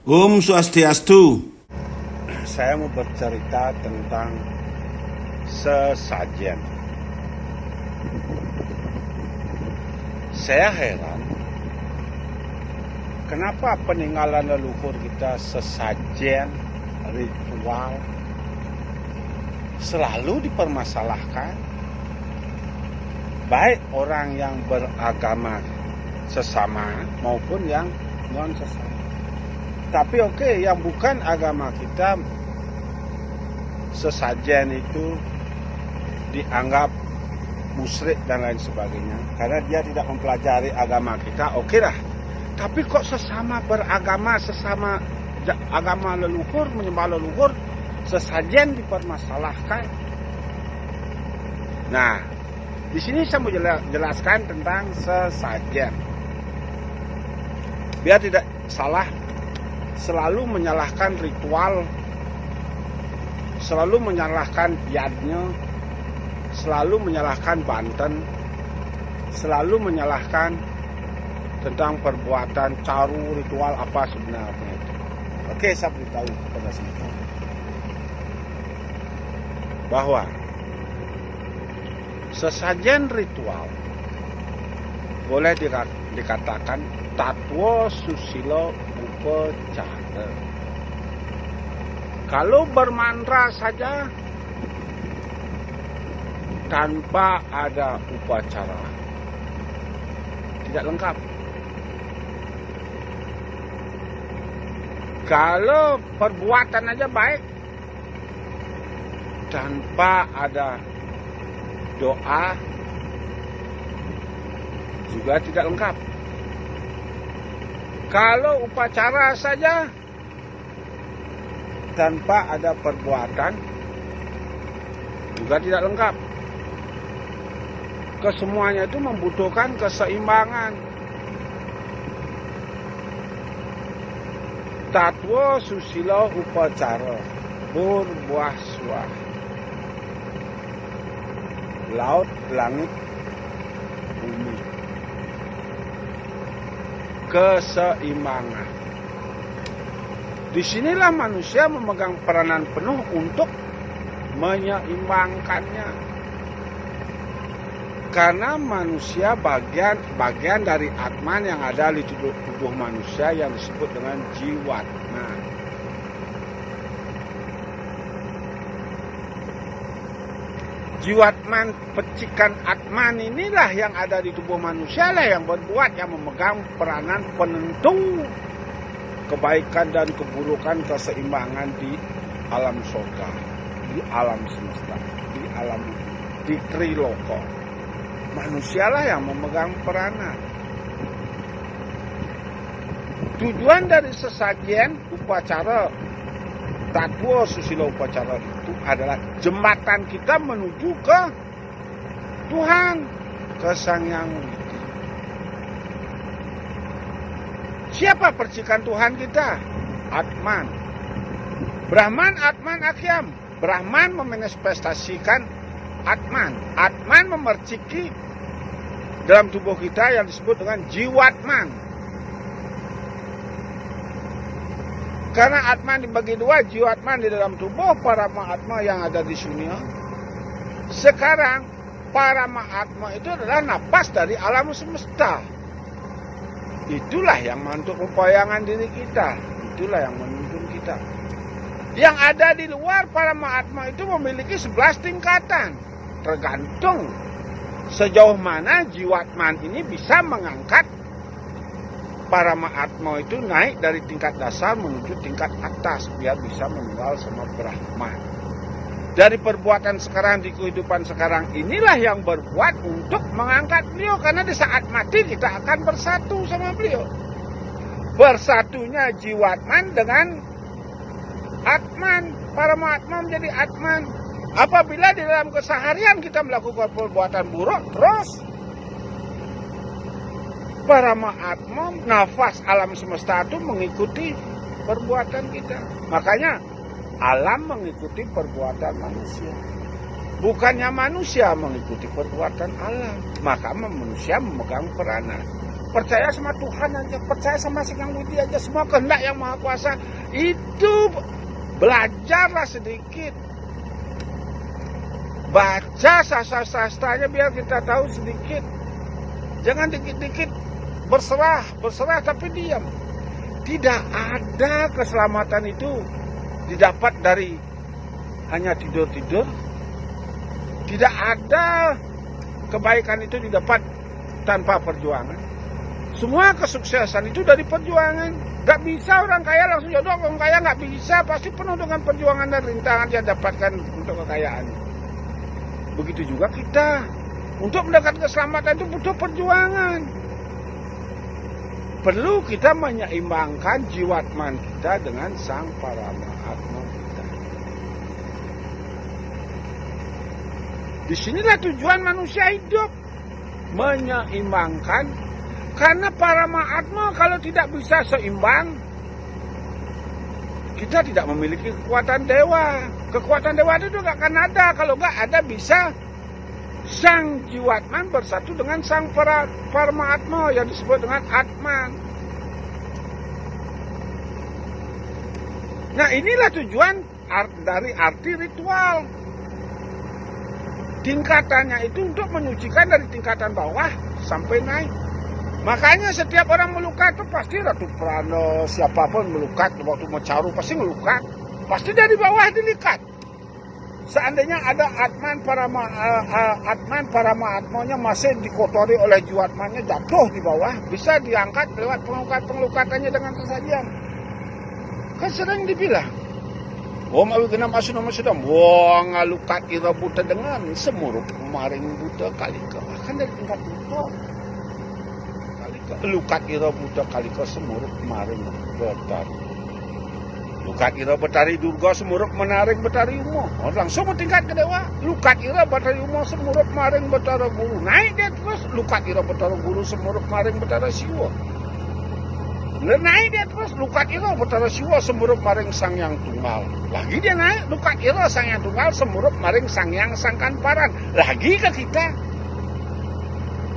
Om Swastiastu. Saya mau bercerita tentang sesajen. Saya heran, kenapa peninggalan leluhur kita sesajen, ritual, selalu dipermasalahkan. Baik orang yang beragama sesama maupun yang non sesama. Tapi yang bukan agama kita, sesajen itu dianggap musyrik dan lain sebagainya karena dia tidak mempelajari agama kita. Lah, tapi kok sesama beragama, sesama agama leluhur, menyembah leluhur, sesajen dipermasalahkan. Nah, di sini saya mau jelaskan tentang sesajen biar tidak salah. Selalu menyalahkan ritual, selalu menyalahkan yadnya, selalu menyalahkan Banten, selalu menyalahkan tentang perbuatan caru ritual apa sebenarnya itu. Saya beritahu kepada semua bahwa sesajen ritual boleh dikatakan tatwa susilo upacara. Kalau bermantra saja tanpa ada upacara tidak lengkap. Kalau perbuatan aja baik tanpa ada doa juga tidak lengkap. Kalau upacara saja tanpa ada perbuatan juga tidak lengkap. Kesemuanya itu membutuhkan keseimbangan. Tatwa susilo upacara, berbuah suah. Laut, langit, bumi. Keseimbangan. Disinilah manusia memegang peranan penuh untuk menyeimbangkannya. Karena manusia bagian dari Atman yang ada di tubuh manusia yang disebut dengan jiwatma. Jiwatman, pecikan Atman inilah yang ada di tubuh manusia lah yang berbuat, yang memegang peranan penentu kebaikan dan keburukan, keseimbangan di alam surga, di alam semesta, di alam, di triloko. Manusialah yang memegang peranan. Tujuan dari sesajen upacara tatwa susilo upacara itu adalah jembatan kita menuju ke Tuhan, ke Sang Yang Widi. Siapa percikan Tuhan kita? Atman. Brahman, Atman, Akyam. Brahman memanifestasikan Atman. Atman memerciki dalam tubuh kita yang disebut dengan jiwatman. Karena Atman dibagi dua, jiwatman di dalam tubuh, Paramaatma yang ada di dunia. Sekarang Paramaatma itu adalah napas dari alam semesta. Itulah yang untuk membayangkan diri kita. Itulah yang menuntun kita. Yang ada di luar Paramaatma itu memiliki 11 tingkatan. Tergantung sejauh mana jiwatman ini bisa mengangkat Paramaatma itu naik dari tingkat dasar menuju tingkat atas biar bisa mengenal sama Brahman. Dari perbuatan sekarang di kehidupan sekarang inilah yang berbuat untuk mengangkat beliau, karena di saat mati kita akan bersatu sama beliau. Bersatunya jiwatman dengan Atman, Paramaatma menjadi Atman. Apabila di dalam keseharian kita melakukan perbuatan buruk, terus Paramaatma, nafas alam semesta itu mengikuti perbuatan kita. Makanya alam mengikuti perbuatan manusia. Bukannya manusia mengikuti perbuatan alam. Maka manusia memegang peranan. percaya sama Tuhan aja, percaya sama Sang Yang Widi aja, semua kehendak Yang Maha Kuasa. Itu belajarlah sedikit, baca sastra-sastranya biar kita tahu sedikit. Jangan dikit-dikit berserah tapi diam. Tidak ada keselamatan itu didapat dari hanya tidur-tidur. Tidak ada kebaikan itu didapat tanpa perjuangan. Semua kesuksesan itu dari perjuangan. Gak bisa orang kaya langsung jodoh, orang kaya gak bisa. Pasti penuh dengan perjuangan dan rintangan dia dapatkan untuk kekayaan. Begitu juga kita. Untuk mendapatkan keselamatan itu butuh perjuangan. Perlu kita menyeimbangkan jiwatman kita dengan Sang Paramaatma kita. Disinilah tujuan manusia hidup. Menyeimbangkan. Karena Paramaatma kalau tidak bisa seimbang, kita tidak memiliki kekuatan dewa. Kekuatan dewa itu gak akan ada. Kalau gak ada bisa Sang Jiwatman bersatu dengan Sang Paramaatma yang disebut dengan Atman. Nah, inilah tujuan dari arti ritual. Tingkatannya itu untuk menyucikan dari tingkatan bawah sampai naik. Makanya setiap orang melukat itu pasti Ratu Prana, siapapun melukat waktu Mecaru pasti melukat. Pasti dari bawah dilikat. Seandainya ada Atman Paramaatmanya masih dikotori oleh jiwatmannya, jatuh di bawah, bisa diangkat lewat pengelukatannya dengan kesajian. Kan sering dibilang, Om awi genam asuna masedam, wah ngalukat ira buta dengan semurup maring buta kalika. Kan dari tingkat buta. Kalika lukat ira buta kalika semurup maring betari. Lukat ira betari durga semurup menaring betari umo. Oh, langsung tingkat ke dewa. Lukat ira betari umo semurup maring betara guru. Naik dia terus. Lukat ira betara guru semurup maring betara siwa. Naik dia terus. Lukat ira betara siwa semurup maring sang yang tunggal. Lagi dia naik. Lukat ira sang yang tunggal semurup maring sang yang sangkan paran. Lagi ke kita.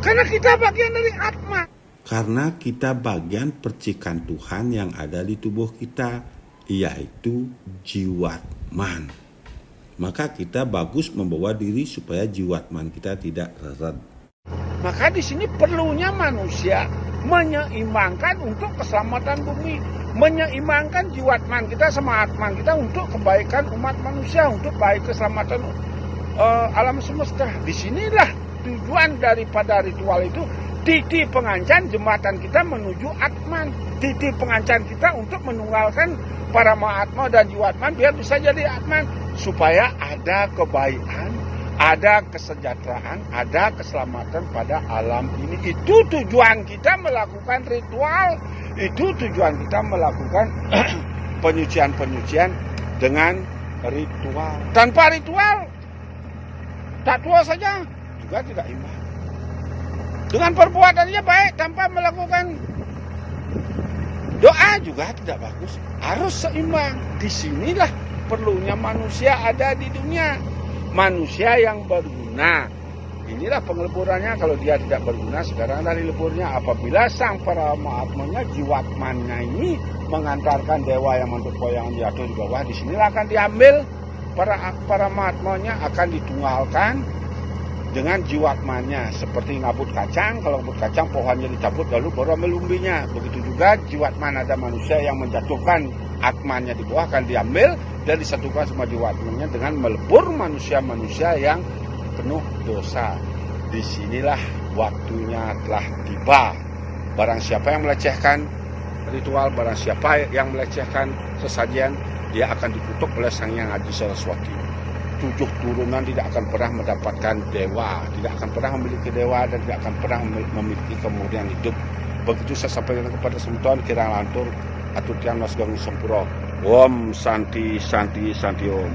Karena kita bagian dari Atma. Karena kita bagian percikan Tuhan yang ada di tubuh kita, yaitu jiwatman. Maka kita bagus membawa diri supaya jiwatman kita tidak reret. Maka di sini perlunya manusia menyeimbangkan untuk keselamatan bumi, menyeimbangkan jiwatman kita sama atman kita untuk kebaikan umat manusia, untuk baik keselamatan alam semesta. Disinilah tujuan daripada ritual itu. Titik pengancan jembatan kita menuju Atman. Titik pengancan kita untuk menunggalkan Paramaatma dan Jiwatman biar bisa jadi Atman. Supaya ada kebaikan, ada kesejahteraan, ada keselamatan pada alam ini. Itu tujuan kita melakukan ritual. Itu tujuan kita melakukan penyucian-penyucian dengan ritual. Tanpa ritual, tak tua saja juga tidak imbang. Dengan perbuatannya baik tanpa melakukan doa juga tidak bagus. Harus seimbang. Disinilah perlunya manusia ada di dunia. Manusia yang berguna. Inilah pengeleburannya. Kalau dia tidak berguna, sekarang dari leburnya. Apabila Sang Paramaatmanya, jiwatmannya ini mengantarkan dewa yang bentuk yang jatuh di bawah, disinilah akan diambil. Paramaatmanya akan ditunggalkan dengan jiwatmannya, seperti ngabut kacang. Kalau ngabut kacang pohonnya dicabut lalu baru ambil umbinya. Begitu juga jiwatman, ada manusia yang menjatuhkan atmannya di bawah akan diambil dan disatukan sama jiwatmannya dengan melebur manusia-manusia yang penuh dosa. Disinilah waktunya telah tiba. Barang siapa yang melecehkan ritual, barang siapa yang melecehkan sesajian, dia akan dikutuk oleh Sang Hyang Adi Saraswati. 7 turunan tidak akan pernah mendapatkan dewa, tidak akan pernah memiliki dewa dan tidak akan pernah memiliki kemudian hidup. Begitu saya sampaikan kepada semuanya, kirang lantur atur tiang mas gang sempuro. Om Santi Santi Santi Om.